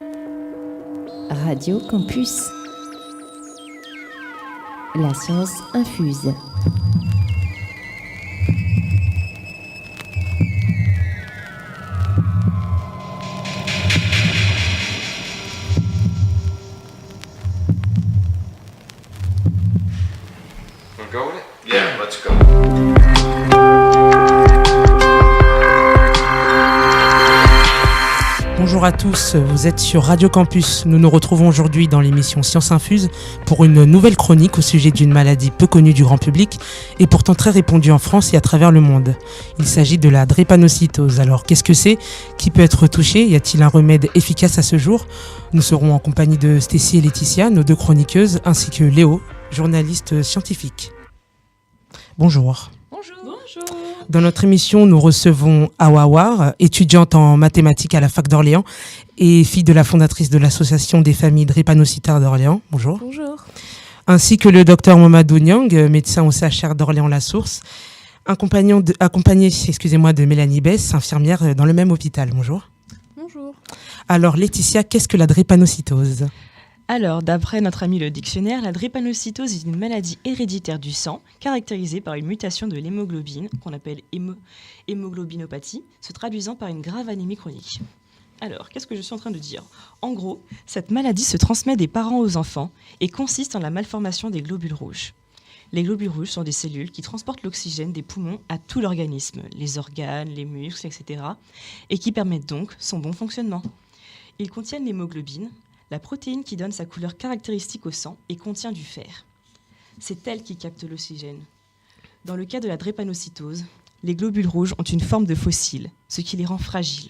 Radio Campus. La science infuse. Go with it? Yeah, let's go. Bonjour à tous, vous êtes sur Radio Campus. Nous nous retrouvons aujourd'hui dans l'émission Science Infuse pour une nouvelle chronique au sujet d'une maladie peu connue du grand public et pourtant très répandue en France et à travers le monde. Il s'agit de la drépanocytose. Alors qu'est-ce que c'est ? Qui peut être touché ? Y a-t-il un remède efficace à ce jour ? Nous serons en compagnie de Stécie et Laetitia, nos deux chroniqueuses, ainsi que Léo, journaliste scientifique. Bonjour. Bonjour. Dans notre émission, nous recevons Awa War, étudiante en mathématiques à la fac d'Orléans et fille de la fondatrice de l'association des familles drépanocytaires d'Orléans. Bonjour. Bonjour. Ainsi que le docteur Mamadou Niang, médecin au CHR d'Orléans-la-Source, accompagné de Mélanie Bess, infirmière dans le même hôpital. Bonjour. Bonjour. Alors Laetitia, qu'est-ce que la drépanocytose ? Alors, d'après notre ami le dictionnaire, la drépanocytose est une maladie héréditaire du sang caractérisée par une mutation de l'hémoglobine, qu'on appelle hémoglobinopathie, se traduisant par une grave anémie chronique. Alors, qu'est-ce que je suis en train de dire ? En gros, cette maladie se transmet des parents aux enfants et consiste en la malformation des globules rouges. Les globules rouges sont des cellules qui transportent l'oxygène des poumons à tout l'organisme, les organes, les muscles, etc., et qui permettent donc son bon fonctionnement. Ils contiennent l'hémoglobine, la protéine qui donne sa couleur caractéristique au sang et contient du fer. C'est elle qui capte l'oxygène. Dans le cas de la drépanocytose, les globules rouges ont une forme de fossile, ce qui les rend fragiles.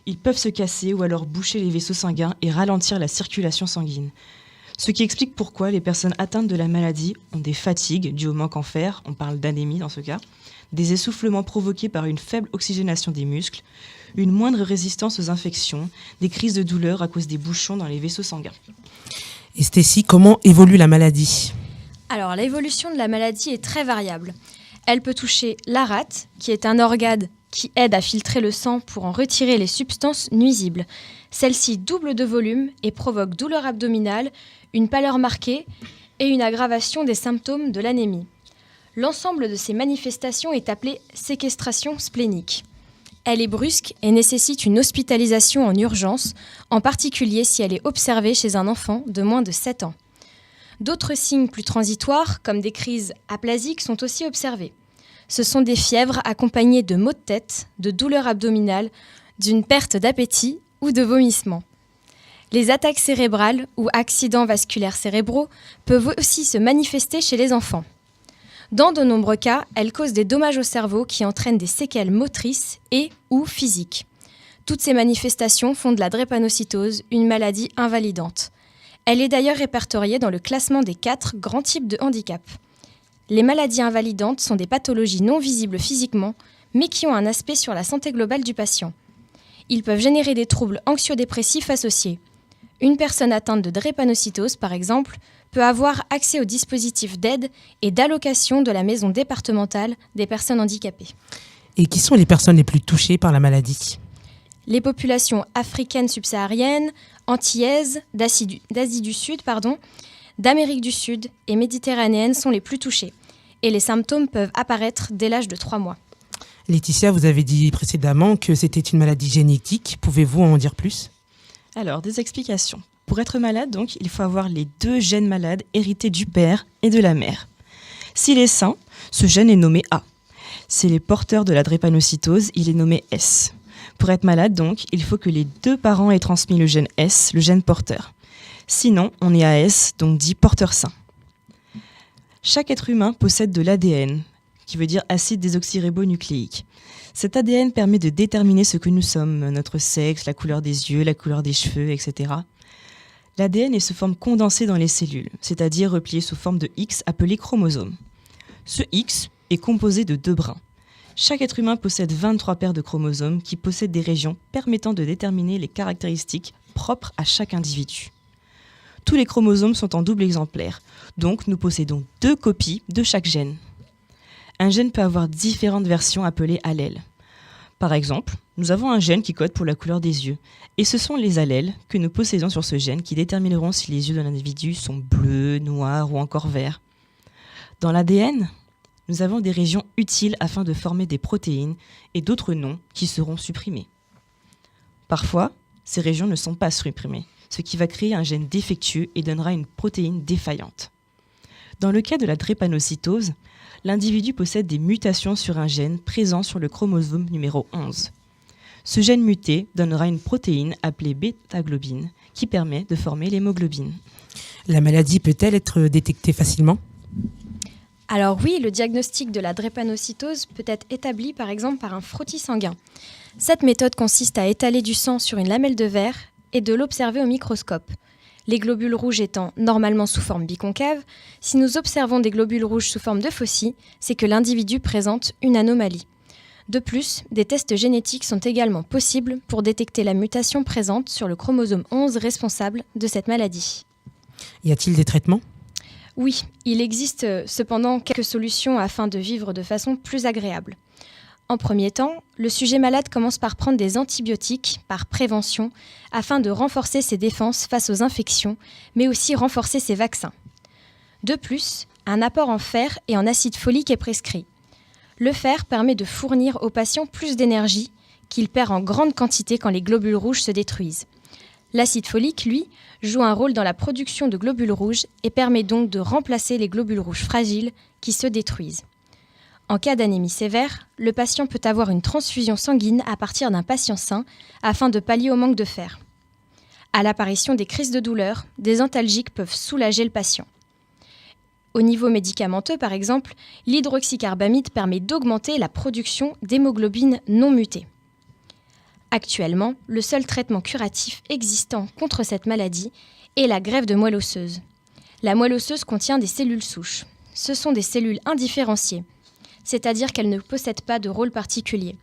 Ils peuvent se casser ou alors boucher les vaisseaux sanguins et ralentir la circulation sanguine. Ce qui explique pourquoi les personnes atteintes de la maladie ont des fatigues dues au manque en fer, on parle d'anémie dans ce cas, des essoufflements provoqués par une faible oxygénation des muscles, une moindre résistance aux infections, des crises de douleur à cause des bouchons dans les vaisseaux sanguins. Et Stécie, comment évolue la maladie ? Alors, l'évolution de la maladie est très variable. Elle peut toucher la rate, qui est un organe qui aide à filtrer le sang pour en retirer les substances nuisibles. Celle-ci double de volume et provoque douleur abdominale, une pâleur marquée et une aggravation des symptômes de l'anémie. L'ensemble de ces manifestations est appelée séquestration splénique. Elle est brusque et nécessite une hospitalisation en urgence, en particulier si elle est observée chez un enfant de moins de 7 ans. D'autres signes plus transitoires, comme des crises aplasiques, sont aussi observés. Ce sont des fièvres accompagnées de maux de tête, de douleurs abdominales, d'une perte d'appétit ou de vomissements. Les attaques cérébrales ou accidents vasculaires cérébraux peuvent aussi se manifester chez les enfants. Dans de nombreux cas, elles causent des dommages au cerveau qui entraînent des séquelles motrices et ou physiques. Toutes ces manifestations font de la drépanocytose une maladie invalidante. Elle est d'ailleurs répertoriée dans le classement des 4 grands types de handicap. Les maladies invalidantes sont des pathologies non visibles physiquement, mais qui ont un aspect sur la santé globale du patient. Ils peuvent générer des troubles anxio-dépressifs associés. Une personne atteinte de drépanocytose, par exemple, peut avoir accès aux dispositifs d'aide et d'allocation de la maison départementale des personnes handicapées. Et qui sont les personnes les plus touchées par la maladie ? Les populations africaines subsahariennes, antillaises, d'Asie du Sud, d'Amérique du Sud et méditerranéennes sont les plus touchées. Et les symptômes peuvent apparaître dès l'âge de 3 mois. Laetitia, vous avez dit précédemment que c'était une maladie génétique. Pouvez-vous en dire plus ? Alors, des explications. Pour être malade, donc, il faut avoir les 2 gènes malades hérités du père et de la mère. S'il est sain, ce gène est nommé A. S'il est porteur de la drépanocytose, il est nommé S. Pour être malade, donc, il faut que les 2 parents aient transmis le gène S, le gène porteur. Sinon, on est AS, donc dit porteur sain. Chaque être humain possède de l'ADN, qui veut dire acide désoxyribonucléique. Cet ADN permet de déterminer ce que nous sommes, notre sexe, la couleur des yeux, la couleur des cheveux, etc. L'ADN est sous forme condensée dans les cellules, c'est-à-dire replié sous forme de X appelé chromosome. Ce X est composé de 2 brins. Chaque être humain possède 23 paires de chromosomes qui possèdent des régions permettant de déterminer les caractéristiques propres à chaque individu. Tous les chromosomes sont en double exemplaire, donc nous possédons 2 copies de chaque gène. Un gène peut avoir différentes versions appelées allèles. Par exemple, nous avons un gène qui code pour la couleur des yeux, et ce sont les allèles que nous possédons sur ce gène qui détermineront si les yeux de l'individu sont bleus, noirs ou encore verts. Dans l'ADN, nous avons des régions utiles afin de former des protéines et d'autres non qui seront supprimées. Parfois, ces régions ne sont pas supprimées, ce qui va créer un gène défectueux et donnera une protéine défaillante. Dans le cas de la drépanocytose, l'individu possède des mutations sur un gène présent sur le chromosome numéro 11. Ce gène muté donnera une protéine appelée bêta-globine qui permet de former l'hémoglobine. La maladie peut-elle être détectée facilement ? Alors oui, le diagnostic de la drépanocytose peut être établi par exemple par un frottis sanguin. Cette méthode consiste à étaler du sang sur une lamelle de verre et de l'observer au microscope. Les globules rouges étant normalement sous forme biconcave, si nous observons des globules rouges sous forme de faucille, c'est que l'individu présente une anomalie. De plus, des tests génétiques sont également possibles pour détecter la mutation présente sur le chromosome 11 responsable de cette maladie. Y a-t-il des traitements ? Oui, il existe cependant quelques solutions afin de vivre de façon plus agréable. En premier temps, le sujet malade commence par prendre des antibiotiques par prévention afin de renforcer ses défenses face aux infections, mais aussi renforcer ses vaccins. De plus, un apport en fer et en acide folique est prescrit. Le fer permet de fournir au patient plus d'énergie qu'il perd en grande quantité quand les globules rouges se détruisent. L'acide folique, lui, joue un rôle dans la production de globules rouges et permet donc de remplacer les globules rouges fragiles qui se détruisent. En cas d'anémie sévère, le patient peut avoir une transfusion sanguine à partir d'un patient sain afin de pallier au manque de fer. À l'apparition des crises de douleur, des antalgiques peuvent soulager le patient. Au niveau médicamenteux, par exemple, l'hydroxycarbamide permet d'augmenter la production d'hémoglobine non mutée. Actuellement, le seul traitement curatif existant contre cette maladie est la greffe de moelle osseuse. La moelle osseuse contient des cellules souches. Ce sont des cellules indifférenciées, c'est-à-dire qu'elles ne possèdent pas de rôle particulier.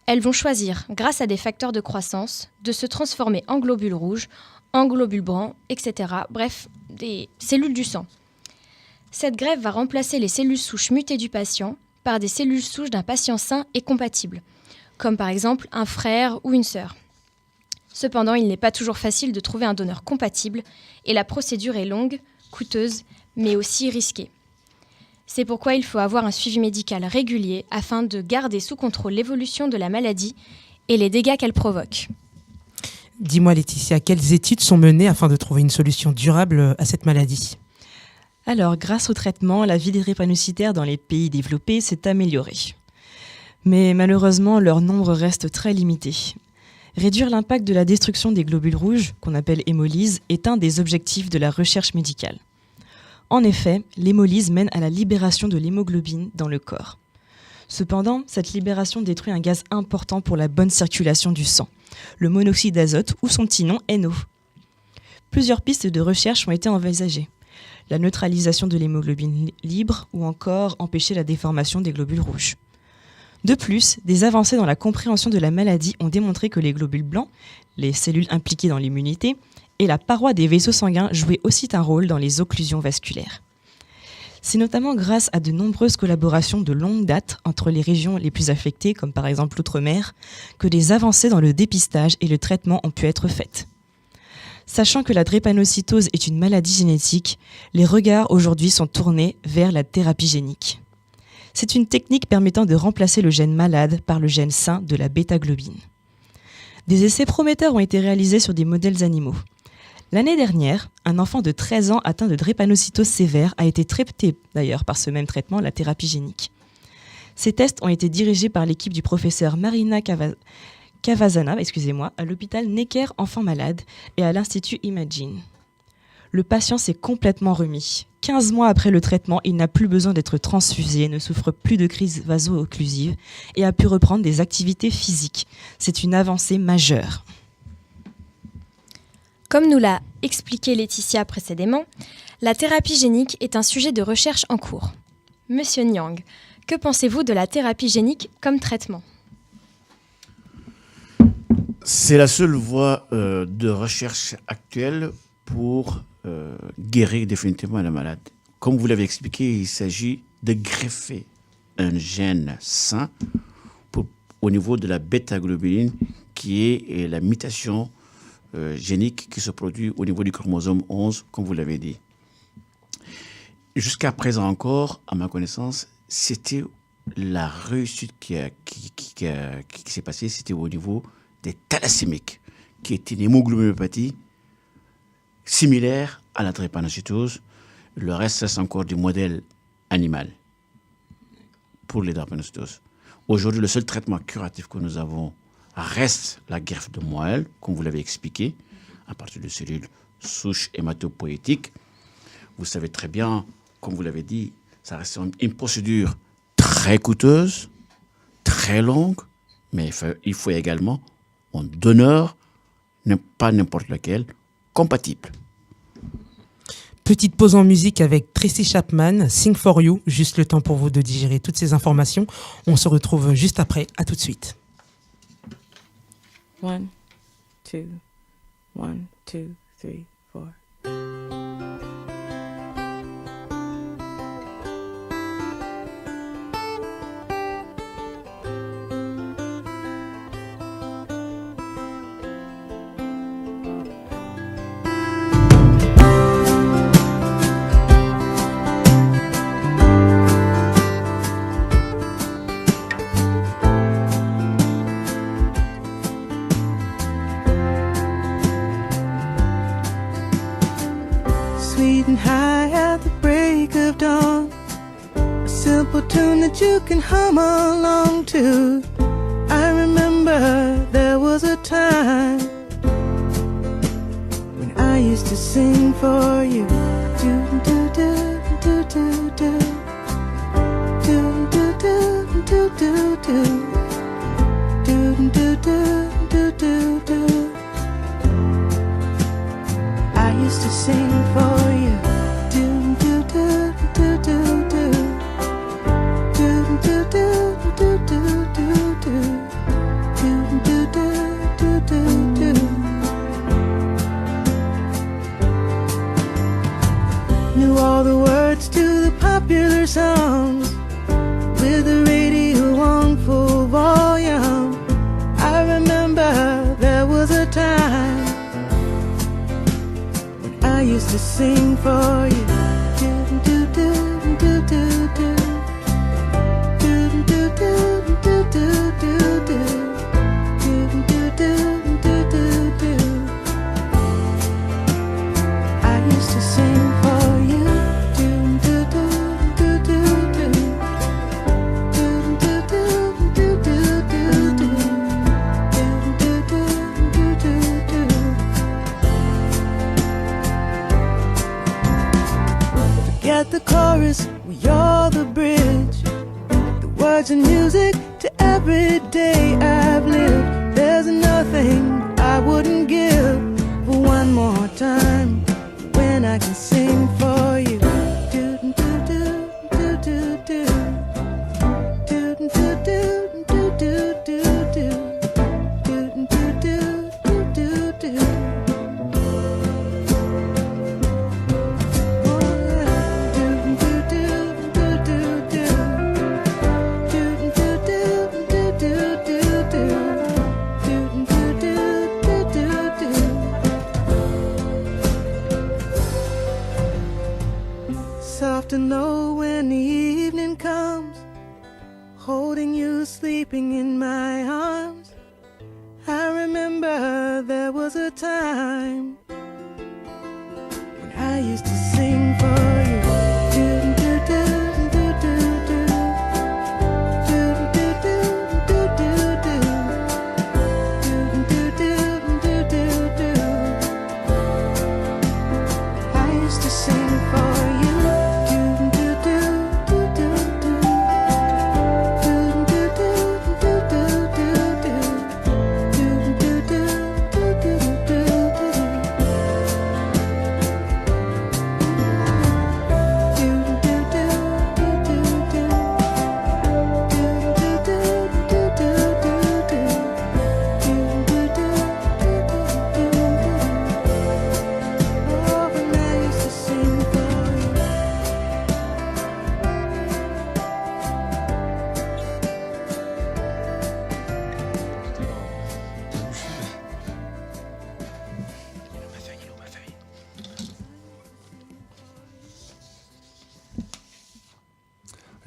Elles vont choisir, grâce à des facteurs de croissance, de se transformer en globules rouges, en globules blancs, etc. Bref, des cellules du sang. Cette greffe va remplacer les cellules souches mutées du patient par des cellules souches d'un patient sain et compatible, comme par exemple un frère ou une sœur. Cependant, il n'est pas toujours facile de trouver un donneur compatible et la procédure est longue, coûteuse, mais aussi risquée. C'est pourquoi il faut avoir un suivi médical régulier afin de garder sous contrôle l'évolution de la maladie et les dégâts qu'elle provoque. Dis-moi Laetitia, quelles études sont menées afin de trouver une solution durable à cette maladie ? Alors, grâce au traitement, la vie des drépanocytaires dans les pays développés s'est améliorée. Mais malheureusement, leur nombre reste très limité. Réduire l'impact de la destruction des globules rouges, qu'on appelle hémolyse, est un des objectifs de la recherche médicale. En effet, l'hémolyse mène à la libération de l'hémoglobine dans le corps. Cependant, cette libération détruit un gaz important pour la bonne circulation du sang, le monoxyde d'azote ou son petit nom NO. Plusieurs pistes de recherche ont été envisagées. La neutralisation de l'hémoglobine libre ou encore empêcher la déformation des globules rouges. De plus, des avancées dans la compréhension de la maladie ont démontré que les globules blancs, les cellules impliquées dans l'immunité, et la paroi des vaisseaux sanguins jouaient aussi un rôle dans les occlusions vasculaires. C'est notamment grâce à de nombreuses collaborations de longue date entre les régions les plus affectées, comme par exemple l'outre-mer, que des avancées dans le dépistage et le traitement ont pu être faites. Sachant que la drépanocytose est une maladie génétique, les regards aujourd'hui sont tournés vers la thérapie génique. C'est une technique permettant de remplacer le gène malade par le gène sain de la bêta-globine. Des essais prometteurs ont été réalisés sur des modèles animaux. L'année dernière, un enfant de 13 ans atteint de drépanocytose sévère a été traité d'ailleurs par ce même traitement, la thérapie génique. Ces tests ont été dirigés par l'équipe du professeur Marina Cavazana, à l'hôpital Necker Enfants Malades et à l'Institut Imagine. Le patient s'est complètement remis. 15 mois après le traitement, il n'a plus besoin d'être transfusé, ne souffre plus de crise vaso-occlusive et a pu reprendre des activités physiques. C'est une avancée majeure. Comme nous l'a expliqué Laetitia précédemment, la thérapie génique est un sujet de recherche en cours. Monsieur Nyang, que pensez-vous de la thérapie génique comme traitement ? C'est la seule voie de recherche actuelle pour guérir définitivement la malade. Comme vous l'avez expliqué, il s'agit de greffer un gène sain pour au niveau de la bêta-globuline, qui est la mutation génique qui se produit au niveau du chromosome 11, comme vous l'avez dit. Jusqu'à présent encore, à ma connaissance, c'était la réussite qui s'est passée, c'était au niveau des thalassémiques, qui est une hémoglobinopathie similaire à la drépanocytose. Le reste, c'est encore du modèle animal pour les drépanocytoses. Aujourd'hui, le seul traitement curatif que nous avons reste la greffe de moelle, comme vous l'avez expliqué, à partir de cellules souches hématopoïétiques. Vous savez très bien, comme vous l'avez dit, ça reste une procédure très coûteuse, très longue, mais il faut également un donneur, pas n'importe lequel, compatible. Petite pause en musique avec Tracy Chapman, Sing for You, juste le temps pour vous de digérer toutes ces informations. On se retrouve juste après, à tout de suite. 1, 2, 1, 2, 3, 4. Sweet and high at the break of dawn, a simple tune that you can hum along to. I remember there was a time when I used to sing for you. Do do do do do do do do do do do do do do do do. I used to sing for you. Do do do do do do do do do do do do do do do do do. Knew all the words to the popular songs with the radio on full volume. I remember there was a time I used to sing for you. Do do do do do do do do do do do do do do do do. I used to sing for you. Do do do do do do do do do do do do do do do do. Forget the chorus, you're the bridge. The words and music to every day I've lived. There's nothing I wouldn't give for one more time when I can sing for you. Do do do do do do do do do do do do do do do do. Soft and low when the evening comes, holding you sleeping in my arms. I remember there was a time when I used to sing for you. Do do do do do do do do do do do do do. I used to sing for you.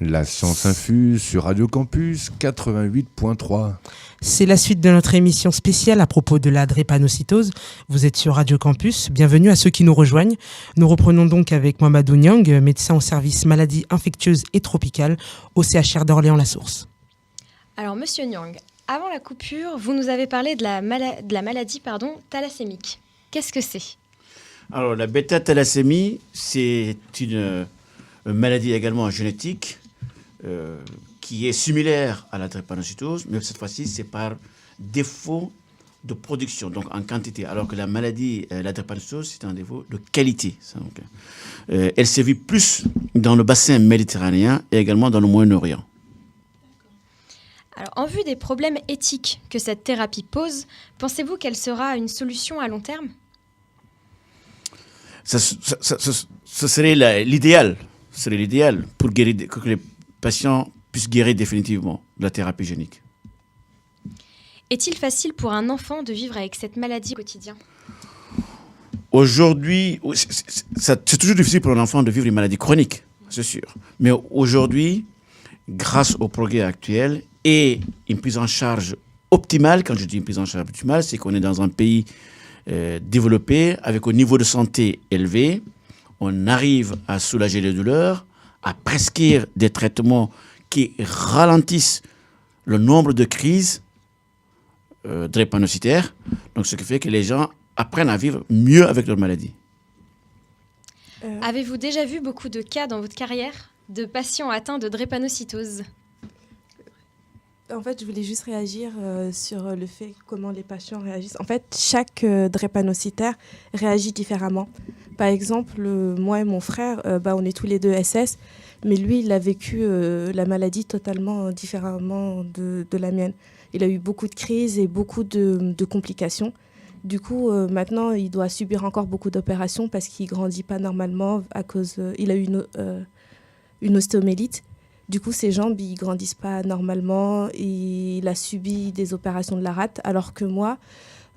La science infuse sur Radio Campus 88.3. C'est la suite de notre émission spéciale à propos de la drépanocytose. Vous êtes sur Radio Campus. Bienvenue à ceux qui nous rejoignent. Nous reprenons donc avec Mamadou Niang, médecin au service maladies infectieuses et tropicales au CHR d'Orléans-la Source. Alors, monsieur Niang, avant la coupure, vous nous avez parlé de la maladie thalassémique. Qu'est-ce que c'est ? Alors, la bêta-thalassémie, c'est une maladie également génétique qui est similaire à la drépanocytose, mais cette fois-ci, c'est par défaut de production, donc en quantité, alors que la maladie, la drépanocytose, c'est un défaut de qualité. Donc, elle sévit plus dans le bassin méditerranéen et également dans le Moyen-Orient. Alors, en vue des problèmes éthiques que cette thérapie pose, pensez-vous qu'elle sera une solution à long terme ? Ce serait l'idéal. Ce serait l'idéal pour guérir, que les patients puissent guérir définitivement de la thérapie génique. Est-il facile pour un enfant de vivre avec cette maladie au quotidien ? Aujourd'hui, c'est toujours difficile pour un enfant de vivre une maladie chronique, c'est sûr. Mais aujourd'hui, grâce au progrès actuel et une prise en charge optimale, quand je dis une prise en charge optimale, c'est qu'on est dans un pays développé, avec un niveau de santé élevé, on arrive à soulager les douleurs, à prescrire des traitements qui ralentissent le nombre de crises drépanocytaires, donc ce qui fait que les gens apprennent à vivre mieux avec leur maladie. Avez-vous déjà vu beaucoup de cas dans votre carrière de patients atteints de drépanocytose ? En fait, je voulais juste réagir sur le fait comment les patients réagissent. En fait, chaque drépanocytaire réagit différemment. Par exemple, moi et mon frère, on est tous les deux SS, mais lui, il a vécu la maladie totalement différemment de la mienne. Il a eu beaucoup de crises et beaucoup de complications. Du coup, maintenant, il doit subir encore beaucoup d'opérations parce qu'il ne grandit pas normalement à cause... il a eu une ostéomélite. Du coup, ses jambes, ils ne grandissent pas normalement. Il a subi des opérations de la rate, alors que moi,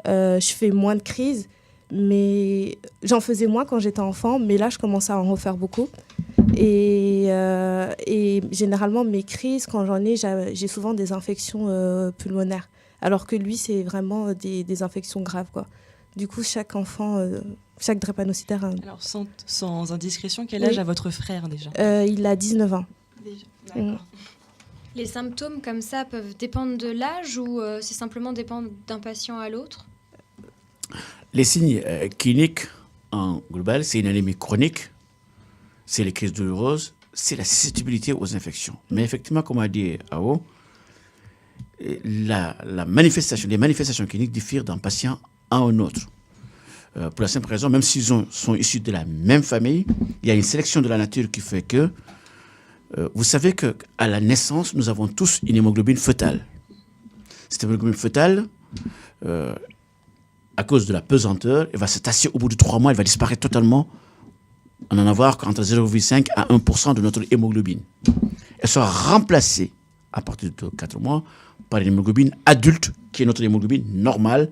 je fais moins de crises. Mais j'en faisais moins quand j'étais enfant, mais là, je commence à en refaire beaucoup. Et généralement, mes crises, quand j'en ai, j'ai souvent des infections pulmonaires. Alors que lui, c'est vraiment des infections graves, quoi. Du coup, chaque enfant, chaque drépanocytaire... Alors, sans indiscrétion, quel âge a votre frère déjà ? Il a 19 ans. Déjà. D'accord. Les symptômes comme ça peuvent dépendre de l'âge ou c'est simplement dépendre d'un patient à l'autre ? Les signes cliniques en global, c'est une anémie chronique, c'est les crises douloureuses, c'est la susceptibilité aux infections. Mais effectivement, comme a dit Ao, les manifestations cliniques diffèrent d'un patient à un autre. Pour la simple raison, même s'ils sont issus de la même famille, il y a une sélection de la nature qui fait que vous savez qu'à la naissance, nous avons tous une hémoglobine fœtale. Cette hémoglobine fœtale, à cause de la pesanteur, elle va se tasser au bout de 3 mois, elle va disparaître totalement. On n'en avoir qu'entre 0,5 à 1% de notre hémoglobine. Elle sera remplacée à partir de 4 mois par une hémoglobine adulte, qui est notre hémoglobine normale.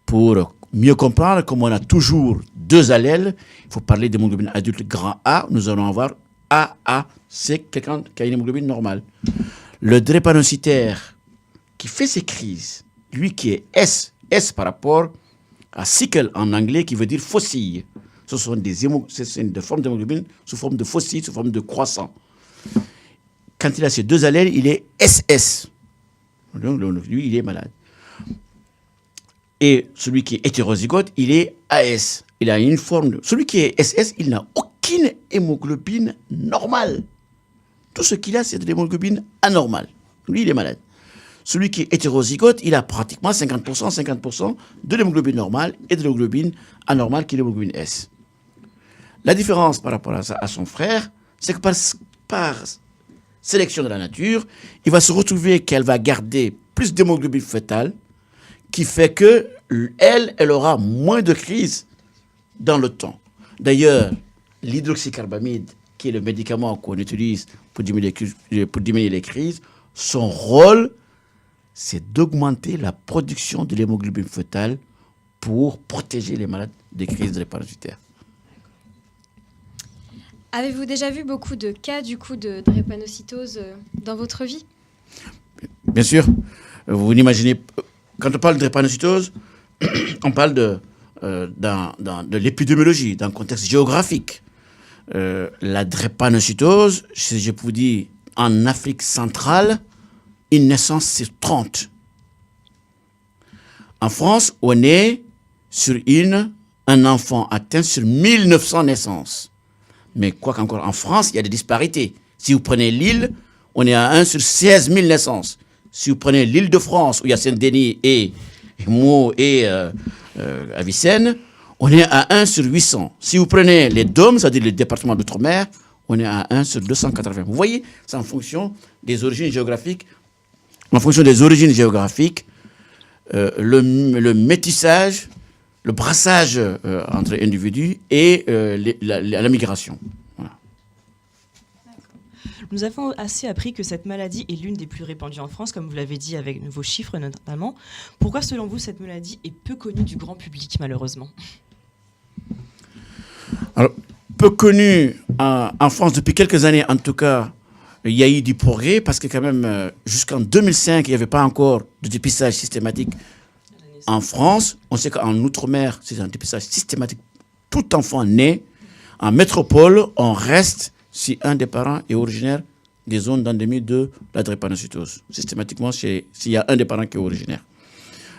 Pour mieux comprendre, comme on a toujours 2 allèles, il faut parler d'hémoglobine adulte grand A, nous allons avoir AA, c'est quelqu'un qui a une hémoglobine normale. Le drépanocytaire qui fait ces crises, lui qui est S par rapport à sickle en anglais, qui veut dire faucille. Ce sont des formes d'hémoglobine sous forme de faucille, sous forme de croissant. Quand il a ces 2 allèles, il est SS. Donc, lui, il est malade. Et celui qui est hétérozygote, il est AS. Il a une forme Celui qui est SS, il n'a aucune hémoglobine normale. Tout ce qu'il a, c'est de l'hémoglobine anormale. Lui, il est malade. Celui qui est hétérozygote, il a pratiquement 50% de l'hémoglobine normale et de l'hémoglobine anormale qui est l'hémoglobine S. La différence par rapport à son frère, c'est que par sélection de la nature, il va se retrouver qu'elle va garder plus d'hémoglobine fœtale, qui fait que elle aura moins de crises dans le temps. D'ailleurs, l'hydroxycarbamide, qui est le médicament qu'on utilise pour diminuer les crises, son rôle, c'est d'augmenter la production de l'hémoglobine fœtale pour protéger les malades des crises drépanocytaires. Avez-vous déjà vu beaucoup de cas du coup de drépanocytose dans votre vie? Bien sûr, vous imaginez, quand on parle de drépanocytose, on parle de l'épidémiologie, d'un contexte géographique. La drépanocytose, si je vous dis, en Afrique centrale, une naissance sur 30. En France, on est sur un enfant atteint sur 1900 naissances. Mais quoi qu'encore, en France, il y a des disparités. Si vous prenez l'île, on est à 1 sur 16 000 naissances. Si vous prenez l'île de France, où il y a Saint-Denis et Meaux et Avicenne, on est à 1 sur 800. Si vous prenez les DOM, c'est-à-dire le département d'outre-mer, on est à 1 sur 280. Vous voyez, c'est en fonction des origines géographiques. En fonction des origines géographiques, le métissage, le brassage entre individus et la migration. Voilà. Nous avons assez appris que cette maladie est l'une des plus répandues en France, comme vous l'avez dit avec vos chiffres notamment. Pourquoi, selon vous, cette maladie est peu connue du grand public, malheureusement? Alors, peu connue en France depuis quelques années, en tout cas, il y a eu du progrès parce que quand même, jusqu'en 2005, il n'y avait pas encore de dépistage systématique en France. On sait qu'en Outre-mer, c'est un dépistage systématique. Tout enfant né en métropole, on reste si un des parents est originaire des zones d'endémie de la drépanocytose. Systématiquement, s'il y a un des parents qui est originaire.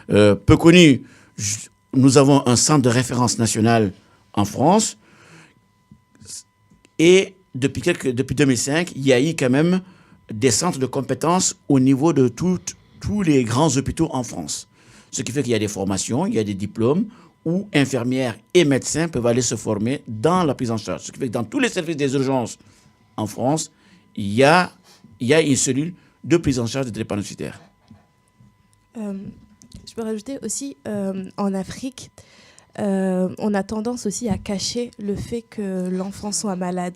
Peu connu, nous avons un centre de référence national en France. Et depuis 2005, il y a eu quand même des centres de compétences au niveau de tous les grands hôpitaux en France. Ce qui fait qu'il y a des formations, il y a des diplômes où infirmières et médecins peuvent aller se former dans la prise en charge. Ce qui fait que dans tous les services des urgences en France, il y a une cellule de prise en charge des drépanocytaires. Je peux rajouter aussi, en Afrique, on a tendance aussi à cacher le fait que l'enfant soit malade.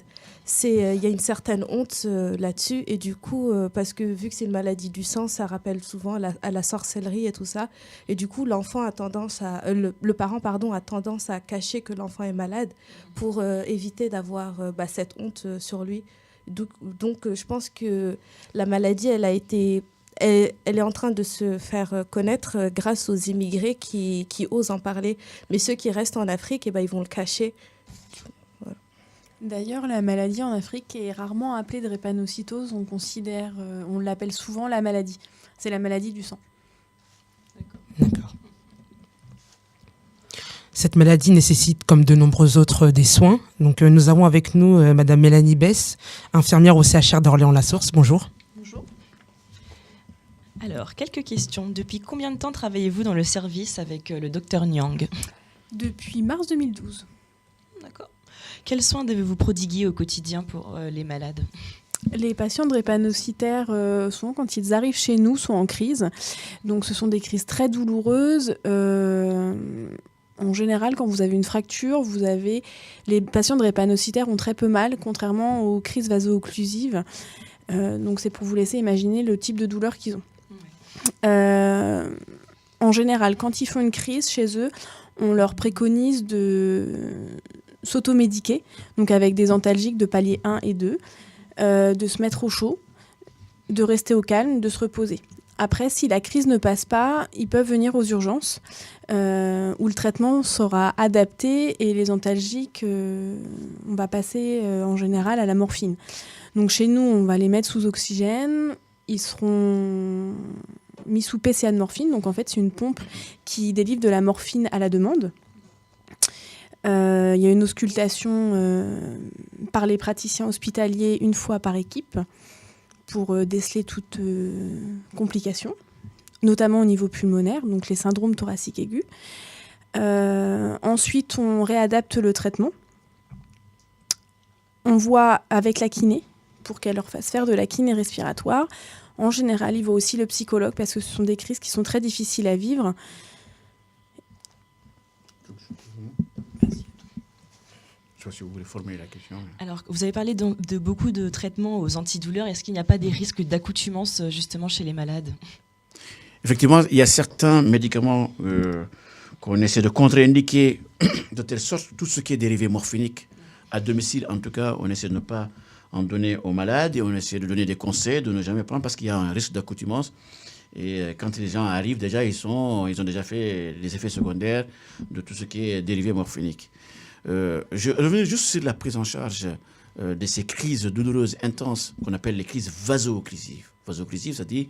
Il y a une certaine honte là-dessus, et du coup, parce que vu que c'est une maladie du sang, ça rappelle souvent à la sorcellerie et tout ça, et du coup, l'enfant a tendance le parent a tendance à cacher que l'enfant est malade pour éviter d'avoir cette honte sur lui. Donc, je pense que la maladie, elle est en train de se faire connaître grâce aux immigrés qui osent en parler. Mais ceux qui restent en Afrique, ils vont le cacher. Voilà. D'ailleurs, la maladie en Afrique est rarement appelée drépanocytose. On l'appelle souvent la maladie. C'est la maladie du sang. D'accord. Cette maladie nécessite, comme de nombreux autres, des soins. Donc, nous avons avec nous Madame Mélanie Bess, infirmière au CHR d'Orléans-la-Source. Bonjour. Bonjour. Alors, quelques questions. Depuis combien de temps travaillez-vous dans le service avec le docteur Nyang? Depuis mars 2012. D'accord. Quels soins devez-vous prodiguer au quotidien pour les malades? Les patients drépanocytaires, souvent quand ils arrivent chez nous, sont en crise. Donc ce sont des crises très douloureuses. En général, quand vous avez une fracture, les patients drépanocytaires ont très peu mal, contrairement aux crises vaso-occlusives. Donc c'est pour vous laisser imaginer le type de douleur qu'ils ont. En général, quand ils font une crise chez eux, on leur préconise de s'automédiquer, donc avec des antalgiques de palier 1 et 2, de se mettre au chaud, de rester au calme, de se reposer. Après, si la crise ne passe pas, ils peuvent venir aux urgences où le traitement sera adapté et les antalgiques, on va passer en général à la morphine. Donc chez nous, on va les mettre sous oxygène, ils seront mis sous PCA de morphine, donc en fait c'est une pompe qui délivre de la morphine à la demande. Il y a une auscultation par les praticiens hospitaliers une fois par équipe pour déceler toute complication, notamment au niveau pulmonaire, donc les syndromes thoraciques aigus. Ensuite, on réadapte le traitement. On voit avec la kiné pour qu'elle leur fasse faire de la kiné respiratoire. En général, il voit aussi le psychologue parce que ce sont des crises qui sont très difficiles à vivre. Je sais pas si vous voulez formuler la question. Alors, vous avez parlé de beaucoup de traitements aux antidouleurs. Est-ce qu'il n'y a pas des risques d'accoutumance justement chez les malades? Effectivement, il y a certains médicaments qu'on essaie de contre-indiquer de telle sorte tout ce qui est dérivé morphinique À domicile, en tout cas, on essaie de ne pas en donner aux malades et on essaie de donner des conseils, de ne jamais prendre parce qu'il y a un risque d'accoutumance. Et quand les gens arrivent, déjà, ils ont déjà fait les effets secondaires de tout ce qui est dérivé morphinique. Je reviens juste sur la prise en charge de ces crises douloureuses intenses qu'on appelle les crises vaso-occlusives. Vaso-occlusives, c'est-à-dire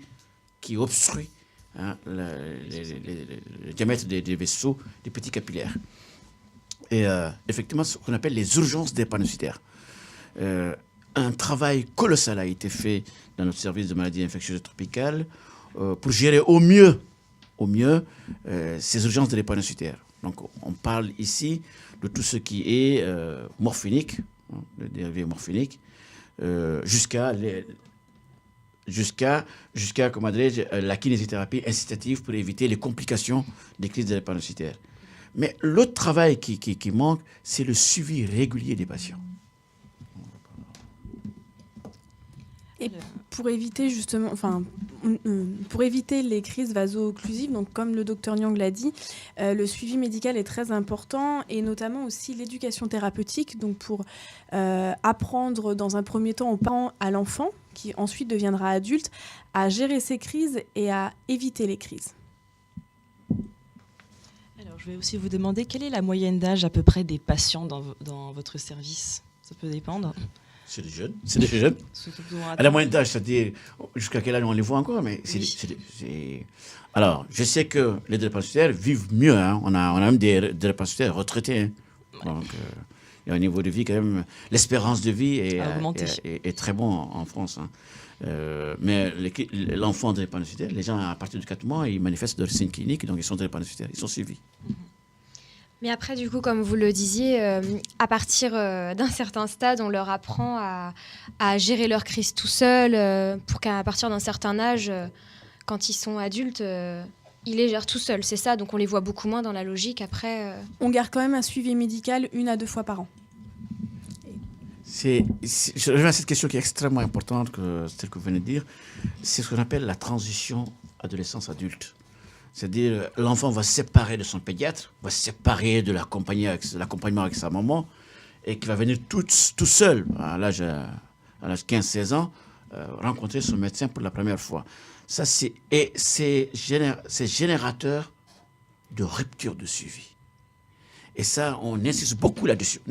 qui obstruent le diamètre des vaisseaux, des petits capillaires. Et effectivement, ce qu'on appelle les urgences drépanocytaires. Un travail colossal a été fait dans notre service de maladies infectieuses tropicales pour gérer au mieux ces urgences drépanocytaires. Donc, on parle ici de tout ce qui est morphinique, le dérivé morphinique, jusqu'à comment dirais-je, la kinésithérapie incitative pour éviter les complications des crises drépanocytaires. Mais l'autre travail qui manque, c'est le suivi régulier des patients. Et pour éviter justement, pour éviter les crises vaso-occlusives, donc comme le docteur Nyang l'a dit, le suivi médical est très important et notamment aussi l'éducation thérapeutique, donc pour apprendre dans un premier temps aux parents, à l'enfant, qui ensuite deviendra adulte, à gérer ces crises et à éviter les crises. Alors, je vais aussi vous demander quelle est la moyenne d'âge à peu près des patients dans votre service. Ça peut dépendre. C'est des jeunes. À la moyenne d'âge, c'est-à-dire jusqu'à quel âge on les voit encore, mais Alors, je sais que les drépanocytaires vivent mieux. Hein. On a même des drépanocytaires retraités. Hein. Donc, il y a un niveau de vie quand même. L'espérance de vie est très bon en France. Hein. Mais l'enfant drépanocytaire, les gens à partir de 4 mois, ils manifestent leurs signes cliniques, donc ils sont drépanocytaires, ils sont suivis. Mais après, du coup, comme vous le disiez, à partir d'un certain stade, on leur apprend à gérer leur crise tout seul, pour qu'à partir d'un certain âge, quand ils sont adultes, ils les gèrent tout seuls. C'est ça, donc on les voit beaucoup moins dans la logique. Après, on garde quand même un suivi médical 1 à 2 fois par an. Je reviens à cette question qui est extrêmement importante, celle que vous venez de dire. C'est ce qu'on appelle la transition adolescence-adulte. C'est-à-dire, l'enfant va se séparer de son pédiatre, va se séparer de l'accompagnement avec sa maman, et qui va venir tout seul, à l'âge 15-16 ans, rencontrer son médecin pour la première fois. Ça, c'est générateur de rupture de suivi. Et ça, on insiste beaucoup là-dessus.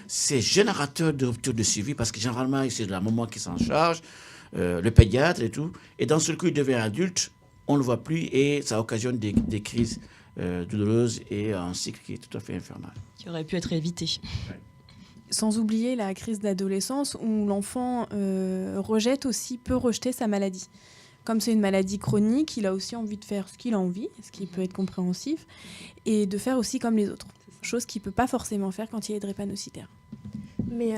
C'est générateur de rupture de suivi, parce que généralement, c'est la maman qui s'en charge, le pédiatre et tout. Et dans ce coup, il devient adulte, on ne le voit plus et ça occasionne des crises douloureuses et un cycle qui est tout à fait infernal. Qui aurait pu être évité. Ouais. Sans oublier la crise d'adolescence où l'enfant peut rejeter sa maladie. Comme c'est une maladie chronique, il a aussi envie de faire ce qu'il a envie, ce qui peut être compréhensif, et de faire aussi comme les autres. Chose qu'il ne peut pas forcément faire quand il est drépanocytaire. Mais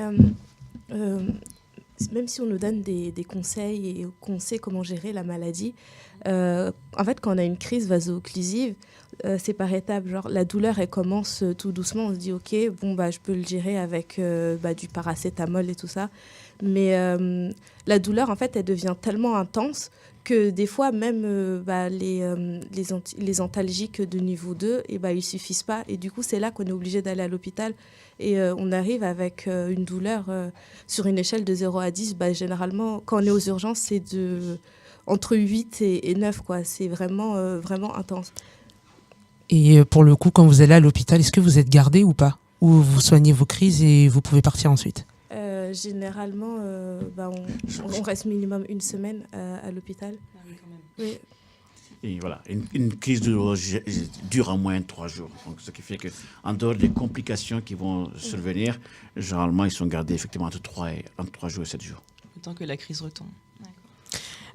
même si on nous donne des conseils et qu'on sait comment gérer la maladie, en fait, quand on a une crise vaso-occlusive, c'est par étapes. Genre, la douleur, elle commence tout doucement. On se dit, OK, je peux le gérer avec du paracétamol et tout ça. Mais la douleur, en fait, elle devient tellement intense que des fois, même les antalgiques de niveau 2, ils ne suffisent pas. Et du coup, c'est là qu'on est obligé d'aller à l'hôpital. Et on arrive avec une douleur sur une échelle de 0 à 10. Généralement, quand on est aux urgences, c'est entre 8 et 9. Quoi. C'est vraiment, vraiment intense. Et pour le coup, quand vous allez à l'hôpital, est-ce que vous êtes gardé ou pas? Ou vous soignez vos crises et vous pouvez partir ensuite? Généralement, on reste minimum 1 semaine à l'hôpital. Ah oui, quand même. Oui. Et voilà, une crise douloureuse dure en moyenne 3 jours. Donc, ce qui fait qu'en dehors des complications qui vont survenir, généralement, ils sont gardés effectivement entre 3 jours et 7 jours. Le temps que la crise retombe.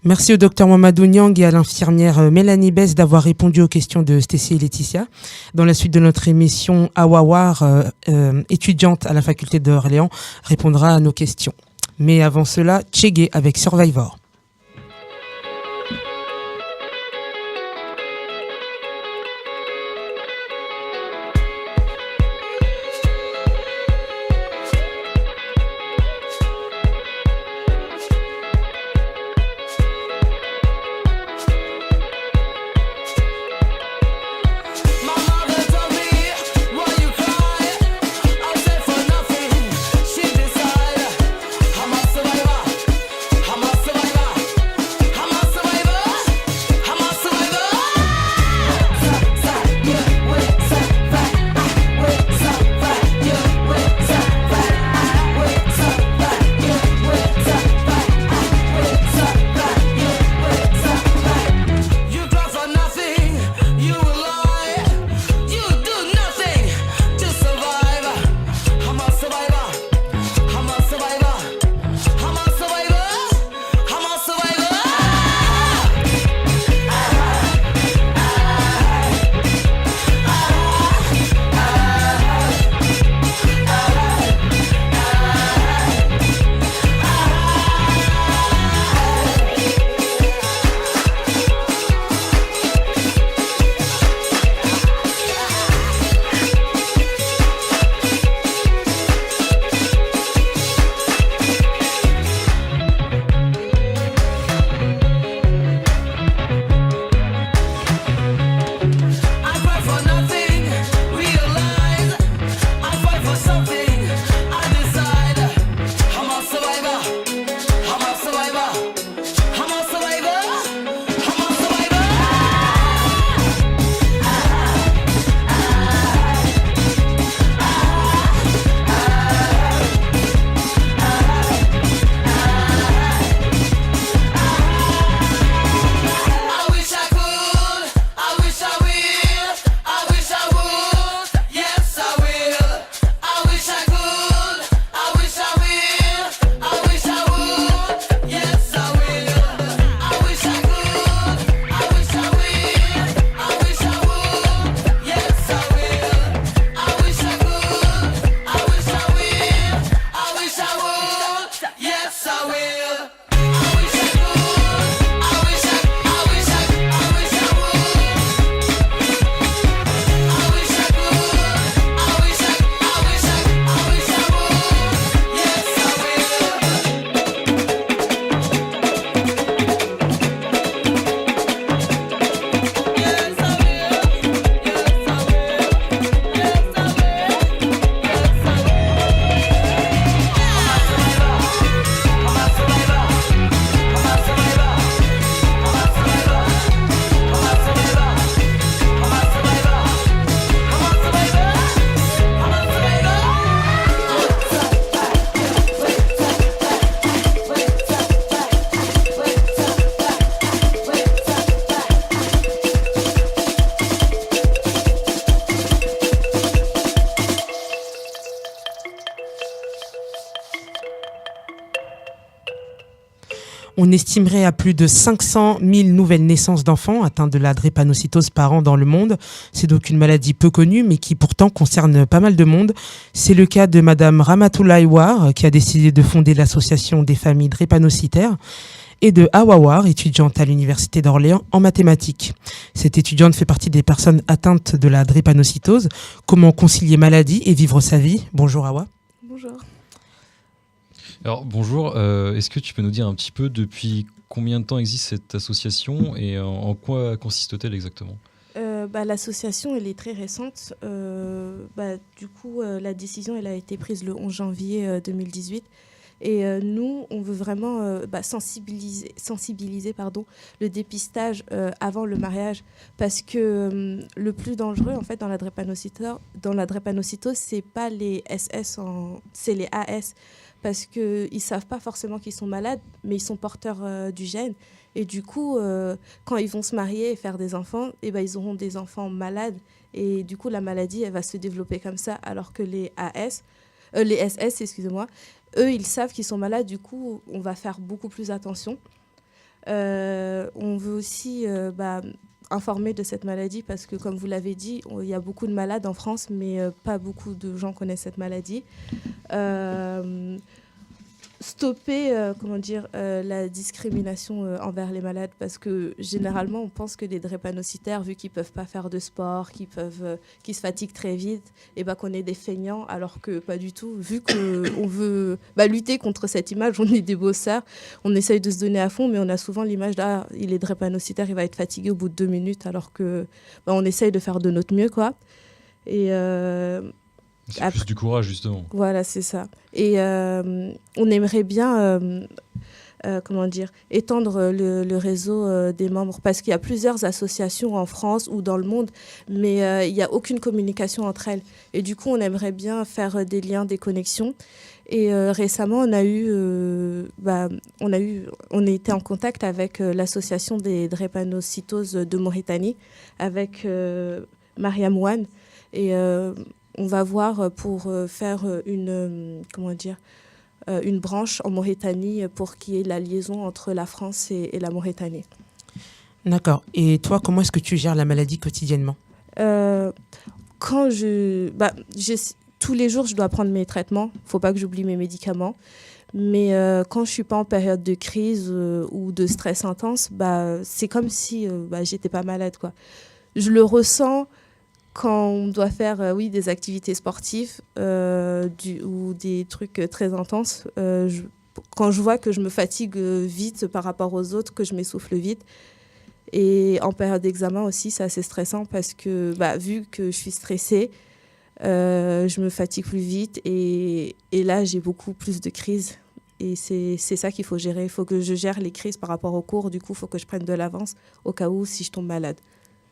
Merci au docteur Mamadou Nyang et à l'infirmière Mélanie Bess d'avoir répondu aux questions de Stécie et Laetitia. Dans la suite de notre émission, Awawar, étudiante à la faculté d'Orléans, répondra à nos questions. Mais avant cela, Tchégué avec Survivor. My mother told me, why you cry? I said for On estimerait à plus de 500 000 nouvelles naissances d'enfants atteints de la drépanocytose par an dans le monde. C'est donc une maladie peu connue, mais qui pourtant concerne pas mal de monde. C'est le cas de Madame Ramatoulaye War, qui a décidé de fonder l'association des familles drépanocytaires, et de Hawa War, étudiante à l'Université d'Orléans en mathématiques. Cette étudiante fait partie des personnes atteintes de la drépanocytose. Comment concilier maladie et vivre sa vie? Bonjour Hawa. Bonjour. Alors bonjour, est-ce que tu peux nous dire un petit peu depuis combien de temps existe cette association et en quoi consiste-t-elle exactement? L'association, elle est très récente. Du coup, la décision, elle a été prise le 11 janvier 2018. Et nous, on veut vraiment sensibiliser le dépistage avant le mariage, parce que le plus dangereux, en fait, dans la drépanocytose, c'est pas les SS, c'est les AS, parce qu'ils savent pas forcément qu'ils sont malades, mais ils sont porteurs du gène. Et du coup, quand ils vont se marier et faire des enfants, ils auront des enfants malades. Et du coup, la maladie, elle va se développer comme ça, alors que les SS, excusez-moi, eux, ils savent qu'ils sont malades. Du coup, on va faire beaucoup plus attention. On veut aussi informer de cette maladie parce que, comme vous l'avez dit, il y a beaucoup de malades en France, mais pas beaucoup de gens connaissent cette maladie. Stopper la discrimination envers les malades, parce que généralement on pense que les drépanocytaires, vu qu'ils peuvent pas faire de sport, qu'ils se fatiguent très vite, qu'on est des feignants, alors que pas du tout. Vu qu'on veut lutter contre cette image, on est des bosseurs, on essaye de se donner à fond, mais on a souvent l'image il est drépanocytaire, il va être fatigué au bout de 2 minutes, alors que on essaye de faire de notre mieux, quoi. Et c'est plus du courage, justement. Voilà, c'est ça. Et on aimerait bien étendre le réseau des membres, parce qu'il y a plusieurs associations en France ou dans le monde, mais il n'y a aucune communication entre elles. Et du coup, on aimerait bien faire des liens, des connexions. Et récemment, on a été en contact avec l'association des drépanocytoses de Mauritanie, avec Mariam Wane. Et on va voir pour faire une branche en Mauritanie pour qu'il y ait la liaison entre la France et la Mauritanie. D'accord. Et toi, comment est-ce que tu gères la maladie quotidiennement? Tous les jours, je dois prendre mes traitements. Il ne faut pas que j'oublie mes médicaments. Mais quand je ne suis pas en période de crise ou de stress intense, c'est comme si je n'étais pas malade, quoi. Je le ressens quand on doit faire des activités sportives ou des trucs très intenses. Quand je vois que je me fatigue vite par rapport aux autres, que je m'essouffle vite. Et en période d'examen aussi, c'est assez stressant parce que vu que je suis stressée, je me fatigue plus vite et là, j'ai beaucoup plus de crises. Et c'est ça qu'il faut gérer. Il faut que je gère les crises par rapport au cours. Du coup, il faut que je prenne de l'avance au cas où si je tombe malade.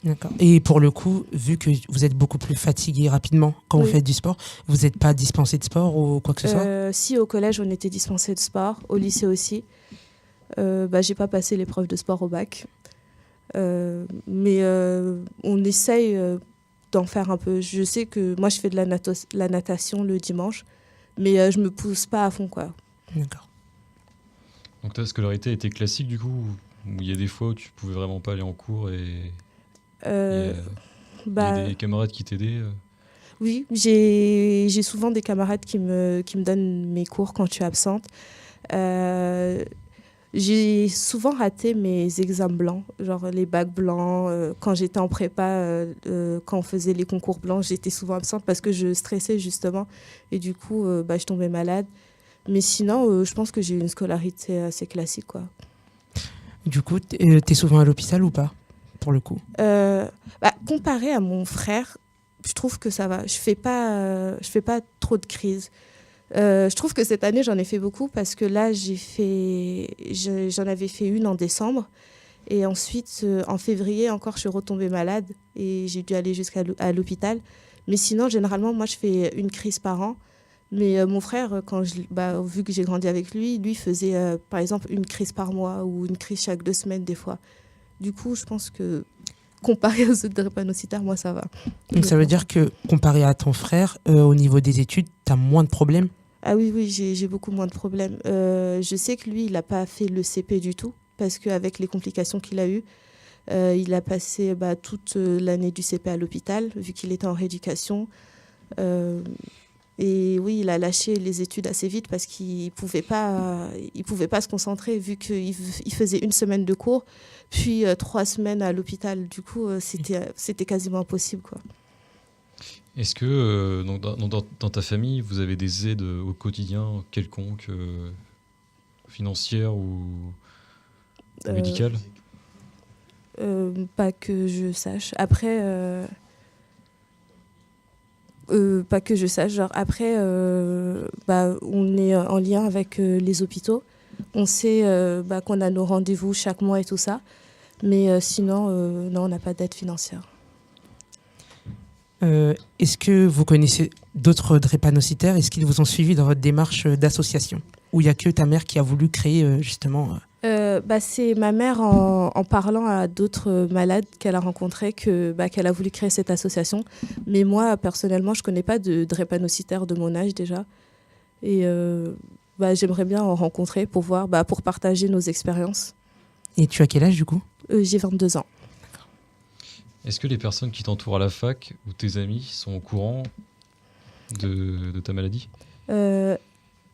D'accord. Et pour le coup, vu que vous êtes beaucoup plus fatigué rapidement quand vous faites du sport, vous n'êtes pas dispensé de sport ou quoi que ce soit? Si, au collège, on était dispensé de sport. Au lycée aussi. J'ai pas passé l'épreuve de sport au bac. Mais on essaye d'en faire un peu. Je sais que moi, je fais de la natation le dimanche, mais je me pousse pas à fond, quoi. D'accord. Donc ta scolarité était classique, du coup, où il y a des fois où tu pouvais vraiment pas aller en cours et... il y a des camarades qui t'aidaient Oui, j'ai souvent des camarades qui me donnent mes cours quand je suis absente. J'ai souvent raté mes examens blancs, genre les bacs blancs. Quand j'étais en prépa, quand on faisait les concours blancs, j'étais souvent absente parce que je stressais justement. Et du coup, je tombais malade. Mais sinon, je pense que j'ai une scolarité assez classique, quoi. Du coup, t'es souvent à l'hôpital ou pas, pour le coup? Comparé à mon frère, je trouve que ça va. Je fais pas trop de crises. Je trouve que cette année, j'en ai fait beaucoup parce que là, j'en avais fait une en décembre. Et ensuite, en février, encore, je suis retombée malade et j'ai dû aller jusqu'à l'hôpital. Mais sinon, généralement, moi, je fais une crise par an. Mais mon frère, vu que j'ai grandi avec lui faisait, par exemple, une crise par mois ou une crise chaque 2 semaines, des fois. Du coup, je pense que comparé aux autres drépanocytaires, moi, ça va. Donc ça veut dire que, comparé à ton frère, au niveau des études, tu as moins de problèmes? Ah oui, j'ai beaucoup moins de problèmes. Je sais que lui, il n'a pas fait le CP du tout, parce qu'avec les complications qu'il a eues, il a passé toute l'année du CP à l'hôpital, vu qu'il était en rééducation. Et oui, il a lâché les études assez vite parce qu'il ne pouvait pas se concentrer, vu qu'il faisait 1 semaine de cours, puis 3 semaines à l'hôpital. Du coup, c'était quasiment impossible, quoi. Est-ce que dans ta famille, vous avez des aides au quotidien quelconques, financières ou médicales ? Pas que je sache. Après, pas que je sache. Genre après, on est en lien avec les hôpitaux. On sait qu'on a nos rendez-vous chaque mois et tout ça. Mais sinon, non, on n'a pas d'aide financière. Est-ce que vous connaissez d'autres drépanocytaires ? Est-ce qu'ils vous ont suivi dans votre démarche d'association ? Ou il n'y a que ta mère qui a voulu créer justement c'est ma mère en parlant à d'autres malades qu'elle a rencontrés qu'elle a voulu créer cette association. Mais moi, personnellement, je ne connais pas de drépanocytaire de mon âge déjà. Et j'aimerais bien en rencontrer pour voir, pour partager nos expériences. Et tu as quel âge du coup ? J'ai 22 ans. Est-ce que les personnes qui t'entourent à la fac ou tes amis sont au courant de ta maladie ?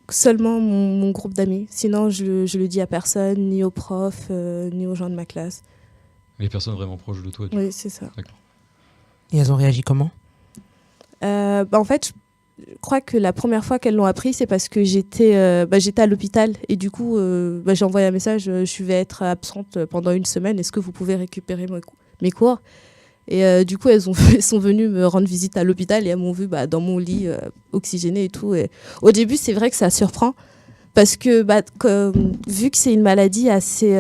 Seulement mon groupe d'amis. Sinon, je le dis à personne, ni aux profs, ni aux gens de ma classe. Les personnes vraiment proches de toi ? Oui, c'est ça. D'accord. Et elles ont réagi comment ? En fait, je crois que la première fois qu'elles l'ont appris, c'est parce que j'étais à l'hôpital. Et du coup, j'ai envoyé un message, je vais être absente pendant 1 semaine. Est-ce que vous pouvez récupérer mes cours ? Et du coup, elles sont venues me rendre visite à l'hôpital et elles m'ont vu dans mon lit oxygéné et tout. Et au début, c'est vrai que ça surprend parce que vu que c'est une maladie assez...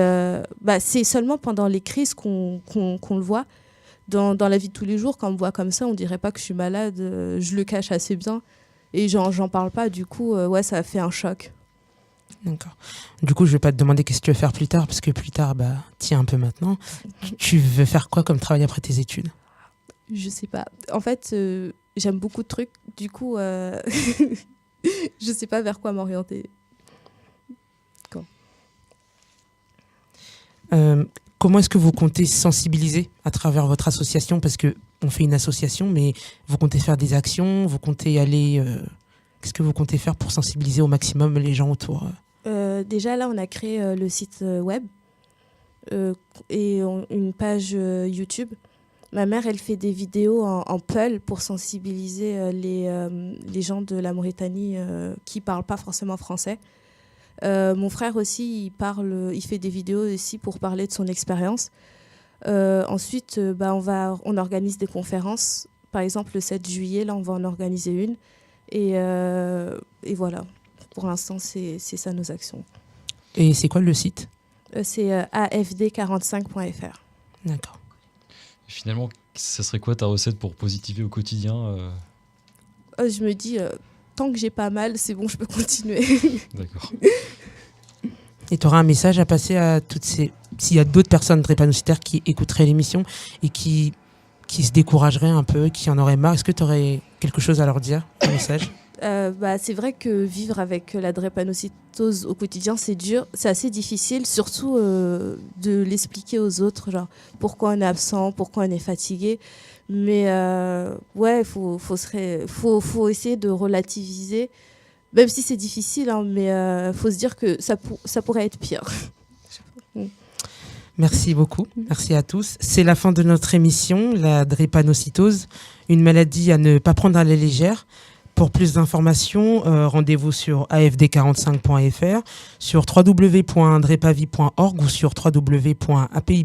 c'est seulement pendant les crises qu'on le voit. Dans la vie de tous les jours, quand on me voit comme ça, on dirait pas que je suis malade. Je le cache assez bien et j'en parle pas. Du coup, ça a fait un choc. D'accord. Du coup, je vais pas te demander qu'est-ce que tu veux faire plus tard, parce que plus tard, tiens un peu maintenant. Tu veux faire quoi comme travail après tes études ? Je sais pas. En fait, j'aime beaucoup de trucs. Du coup, je sais pas vers quoi m'orienter. Comment est-ce que vous comptez sensibiliser à travers votre association ? Parce que on fait une association, mais vous comptez faire des actions, vous comptez aller... Qu'est-ce que vous comptez faire pour sensibiliser au maximum les gens autour ? Déjà, là, on a créé le site web et une page YouTube. Ma mère, elle fait des vidéos en Peul pour sensibiliser les gens de la Mauritanie qui ne parlent pas forcément français. Mon frère aussi, il fait des vidéos aussi pour parler de son expérience. Ensuite, on organise des conférences. Par exemple, le 7 juillet, là, on va en organiser une. Et voilà, pour l'instant, c'est ça nos actions. Et c'est quoi le site ? C'est afd45.fr. D'accord. Et finalement, ça serait quoi ta recette pour positiver au quotidien ? Je me dis, tant que j'ai pas mal, c'est bon, je peux continuer. D'accord. Et tu auras un message à passer à toutes ces... S'il y a d'autres personnes drépanocytaires qui écouteraient l'émission et qui se décourageraient un peu, qui en auraient marre, est-ce que tu aurais quelque chose à leur dire, un message ? C'est vrai que vivre avec la drépanocytose au quotidien, c'est dur, c'est assez difficile, surtout de l'expliquer aux autres, genre pourquoi on est absent, pourquoi on est fatigué. Mais faut essayer de relativiser, même si c'est difficile, hein, mais faut se dire que ça pourrait être pire. Merci beaucoup, merci à tous. C'est la fin de notre émission, la drépanocytose, une maladie à ne pas prendre à la légère. Pour plus d'informations, rendez-vous sur afd45.fr, sur www.drepavie.org ou sur www.apipd.fr.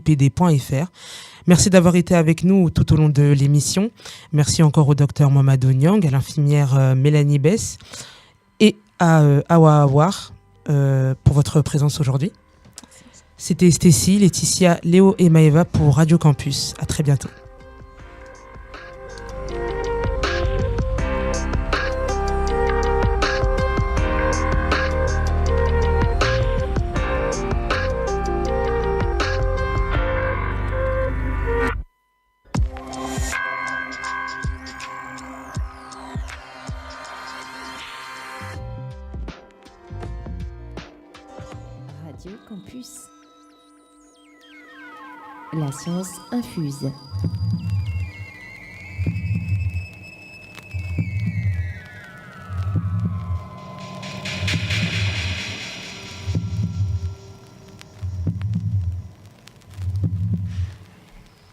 Merci d'avoir été avec nous tout au long de l'émission. Merci encore au docteur Mamadou Niang, à l'infirmière Mélanie Bess et à Awa Awar pour votre présence aujourd'hui. C'était Stécie, Laetitia, Léo et Maëva pour Radio Campus. À très bientôt. Radio Campus. La science infuse.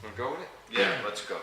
Wanna go with it? Yeah, let's go.